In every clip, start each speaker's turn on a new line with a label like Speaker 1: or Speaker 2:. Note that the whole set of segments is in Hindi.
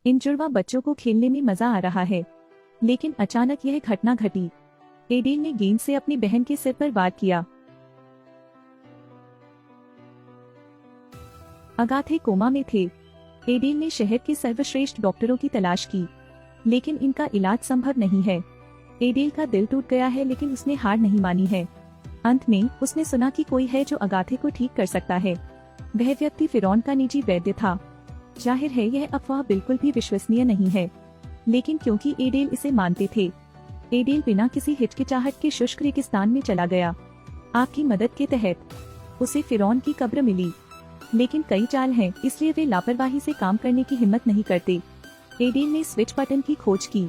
Speaker 1: इन जुड़वा बच्चों को खेलने में मजा आ रहा है, लेकिन अचानक यह घटना घटी। एडेल ने गेंद से अपनी बहन के सिर पर वार किया। अगाथे कोमा में थे। एडेल ने शहर के सर्वश्रेष्ठ डॉक्टरों की तलाश की, लेकिन इनका इलाज संभव नहीं है। एडेल का दिल टूट गया है, लेकिन उसने हार नहीं मानी है। अंत में उसने सुना कि कोई है जो अगाथे को ठीक कर सकता है। वह व्यक्ति फिरौन का निजी वैद्य था। जाहिर है यह अफवाह बिल्कुल भी विश्वसनीय नहीं है, लेकिन क्योंकि एडेल इसे मानते थे, एडेल बिना किसी हिचकिचाहट के शुष्क रेगिस्तान में चला गया। आपकी मदद के तहत उसे फिरौन की कब्र मिली, लेकिन कई चाल हैं, इसलिए वे लापरवाही से काम करने की हिम्मत नहीं करते। एडेल ने स्विच बटन की खोज की।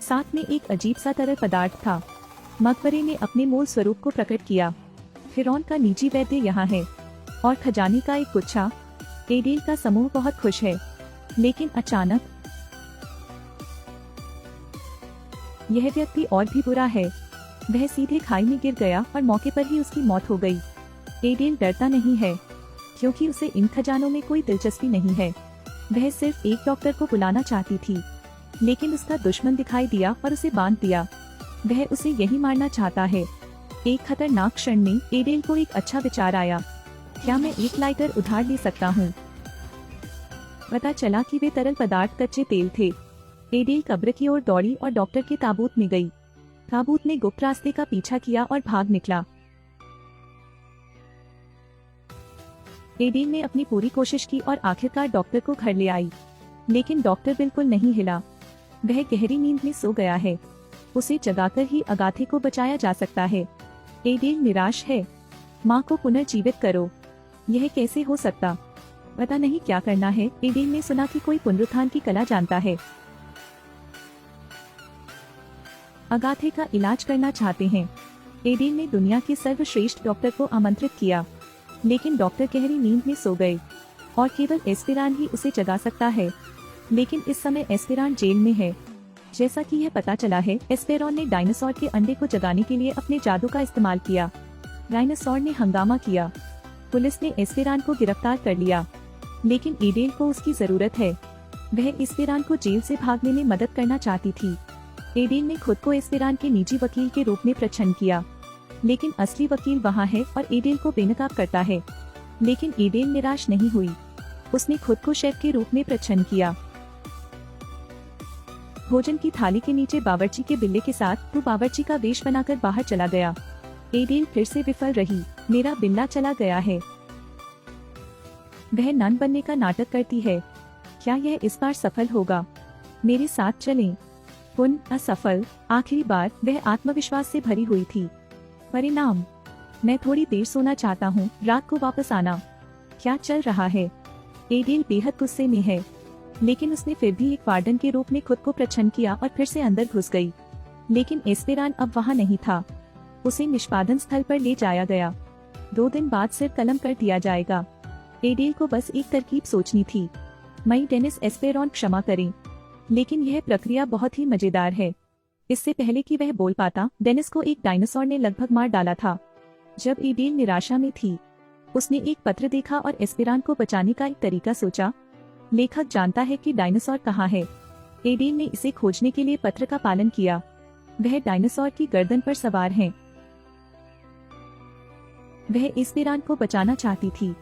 Speaker 1: साथ में एक अजीब सा तरल पदार्थ था। मकबरे ने अपने मूल स्वरूप को प्रकट किया। फिरौन का निजी वैद्य यहाँ है, और खजाने का एक गुच्छा। एडेल का समूह बहुत खुश है, लेकिन अचानक यह व्यक्ति और भी बुरा है। वह सीधे खाई में गिर गया और मौके पर ही उसकी मौत हो गई। एडेल डरता नहीं है, क्योंकि उसे इन खजानों में कोई दिलचस्पी नहीं है। वह सिर्फ एक डॉक्टर को बुलाना चाहती थी, लेकिन उसका दुश्मन दिखाई दिया और उसे बांध दिया। वह उसे यही मारना चाहता है। एक खतरनाक क्षण में एडेल को एक अच्छा विचार आया। क्या मैं एक लाइटर उधार ले सकता हूँ? पता चला कि वे तरल पदार्थ कच्चे तेल थे। एडेल कब्र की ओर दौड़ी और डॉक्टर के ताबूत में गई। ताबूत ने गुप्त रास्ते का पीछा किया और भाग निकला। एडेल ने अपनी पूरी कोशिश की और आखिरकार डॉक्टर को घर ले आई, लेकिन डॉक्टर बिल्कुल नहीं हिला। वह गहरी नींद में सो गया है। उसे जगाकर ही अगाथे को बचाया जा सकता है। एडेल निराश है। माँ को पुनर्जीवित करो। यह कैसे हो सकता? पता नहीं क्या करना है। एडेल ने सुना कि कोई पुनरुत्थान की कला जानता है। अगाथे का इलाज करना चाहते हैं। एडेल ने दुनिया के सर्वश्रेष्ठ डॉक्टर को आमंत्रित किया, लेकिन डॉक्टर गहरी नींद में सो गए और केवल एस्पेरान ही उसे जगा सकता है। लेकिन इस समय एस्पेरान जेल में है। जैसा कि यह पता चला है, एस्पेरॉन ने डायनासोर के अंडे को जगाने के लिए अपने जादू का इस्तेमाल किया। डायनासोर ने हंगामा किया। पुलिस ने एस्पेरान को गिरफ्तार कर लिया, लेकिन एडेल को उसकी जरूरत है। वह एस्पेरान को जेल से भागने में मदद करना चाहती थी। एडेल ने खुद को एस्पेरान के निजी वकील के रूप में प्रच्छन्न किया, लेकिन असली वकील वहाँ है और एडेल को बेनकाब करता है। लेकिन एडेल निराश नहीं हुई। उसने खुद को शेफ के रूप में प्रच्छन्न किया। भोजन की थाली के नीचे बावर्ची के बिल्ले के साथ वो बावर्ची का वेश बनाकर बाहर चला गया। एडेल फिर से विफल रही। मेरा बिल्ला चला गया है। वह नन बनने का नाटक करती है। क्या यह इस बार सफल होगा? मेरे साथ चलें। पुनः असफल। आखिरी बार वह आत्मविश्वास से भरी हुई थी। परिणाम? मैं थोड़ी देर सोना चाहता हूँ। रात को वापस आना। क्या चल रहा है? एडेल बेहद गुस्से में है, लेकिन उसने फिर भी एक वार्डन के रूप में खुद को प्रच्छन्न किया और फिर से अंदर घुस गई। लेकिन एस्पेरान अब वहाँ नहीं था। उसे निष्पादन स्थल पर ले जाया गया। 2 दिन बाद सिर कलम कर दिया जाएगा। एडेल को बस एक तरकीब सोचनी थी। मई डेनिस एस्पेरॉन क्षमा करें, लेकिन यह प्रक्रिया बहुत ही मजेदार है। इससे पहले कि वह बोल पाता, डेनिस को एक डायनासोर ने लगभग मार डाला था। जब एडेल निराशा में थी, उसने एक पत्र देखा और एस्पेरान को बचाने का एक तरीका सोचा। लेखक जानता है कि डायनासोर कहाँ है। एडेल ने इसे खोजने के लिए पत्र का पालन किया। वह डायनासोर की गर्दन पर सवार है। वह एस्पेरान को बचाना चाहती थी।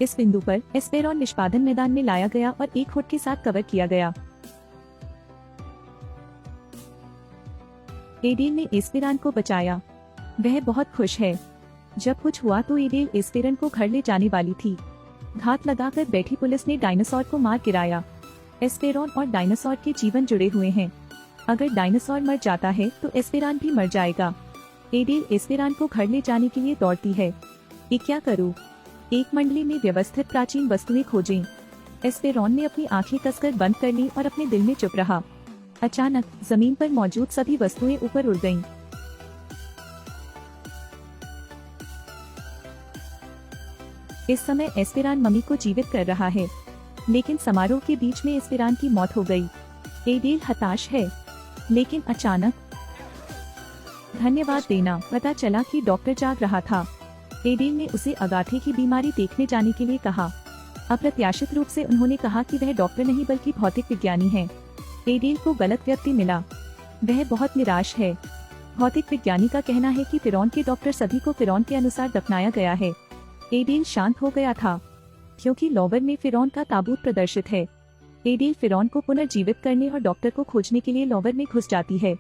Speaker 1: इस बिंदु पर एस्पेरॉन निष्पादन मैदान में लाया गया और एक हुड के साथ कवर किया गया। एडेल ने एस्पेरान को बचाया। वह बहुत खुश है। जब कुछ हुआ तो एडेल एस्पेरन को घर ले जाने वाली थी। घात लगाकर बैठी पुलिस ने डायनासोर को मार गिराया। एस्पेरॉन और डायनासोर के जीवन जुड़े हुए हैं। अगर डायनासोर मर जाता है तो एस्पेरान भी मर जाएगा। एडेल एस्पेरान को घर ले जाने के लिए दौड़ती है। ये क्या करूं? एक मंडली में व्यवस्थित प्राचीन वस्तुएं खोजें। एस्पेरॉन ने अपनी आंखें कसकर बंद कर ली और अपने दिल में चुप रहा। अचानक जमीन पर मौजूद सभी वस्तुएं ऊपर उड़ गईं। इस समय एस्पेरान मम्मी को जीवित कर रहा है, लेकिन समारोह के बीच में एस्पेरान की मौत हो गई। एडेल हताश है, लेकिन अचानक धन्यवाद देना। पता चला कि डॉक्टर जाग रहा था। एडेल ने उसे अगाथे की बीमारी देखने जाने के लिए कहा। अप्रत्याशित रूप से उन्होंने कहा कि वह डॉक्टर नहीं बल्कि भौतिक विज्ञानी है। एडेल को गलत व्यक्ति मिला। वह बहुत निराश है। भौतिक विज्ञानी का कहना है कि फिरौन के डॉक्टर सभी को फिरौन के अनुसार दफनाया गया है। एडेल शांत हो गया था क्योंकि लॉबर में फिरौन का ताबूत प्रदर्शित है। एडेल फिरौन को पुनर्जीवित करने और डॉक्टर को खोजने के लिए लॉबर में घुस जाती है।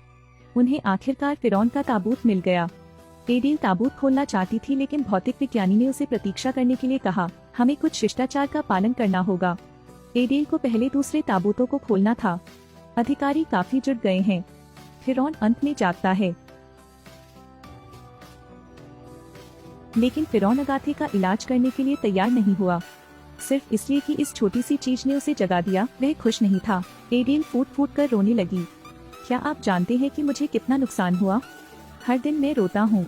Speaker 1: उन्हें आखिरकार फिरौन का ताबूत मिल गया। एडेल ताबूत खोलना चाहती थी लेकिन भौतिक विज्ञानी ने उसे प्रतीक्षा करने के लिए कहा। हमें कुछ शिष्टाचार का पालन करना होगा। एडेल को पहले दूसरे ताबूतों को खोलना था। अधिकारी काफी जुट गए हैं। फिरौन अंत में जागता है, लेकिन फिरौन अगाथे का इलाज करने के लिए तैयार नहीं हुआ। सिर्फ इसलिए कि इस छोटी सी चीज ने उसे जगा दिया, वह खुश नहीं था। एडेल फूट फूट कर रोने लगी। क्या आप जानते हैं कि मुझे कितना नुकसान हुआ? हर दिन मैं रोता हूँ।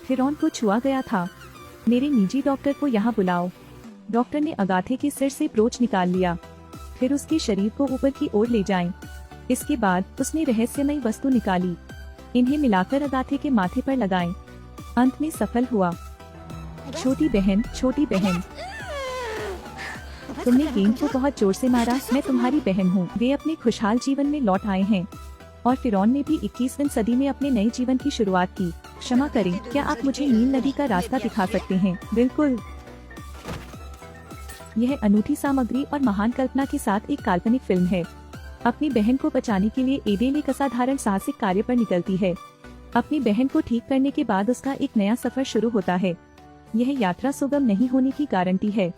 Speaker 1: फिरौन को छुआ गया था। मेरे निजी डॉक्टर को यहाँ बुलाओ। डॉक्टर ने अगाथे के सिर से ब्रोच निकाल लिया। फिर उसके शरीर को ऊपर की ओर ले जाएं। इसके बाद उसने रहस्यमयी वस्तु निकाली। इन्हें मिलाकर अगाथे के माथे पर लगाएं। अंत में सफल हुआ। छोटी बहन, छोटी बहन, तुमने गेंद को बहुत जोर से मारा। मैं तुम्हारी बहन हूँ। वे अपने खुशहाल जीवन में लौट आए हैं और फिरौन ने भी 21वीं सदी में अपने नए जीवन की शुरुआत की। क्षमा करें, क्या आप मुझे नील नदी का रास्ता दिखा सकते हैं? बिल्कुल। यह अनूठी सामग्री और महान कल्पना के साथ एक काल्पनिक फिल्म है। अपनी बहन को बचाने के लिए एडेल एक असाधारण साहसिक कार्य पर निकलती है। अपनी बहन को ठीक करने के बाद उसका एक नया सफर शुरू होता है। यह यात्रा सुगम नहीं होने की गारंटी है।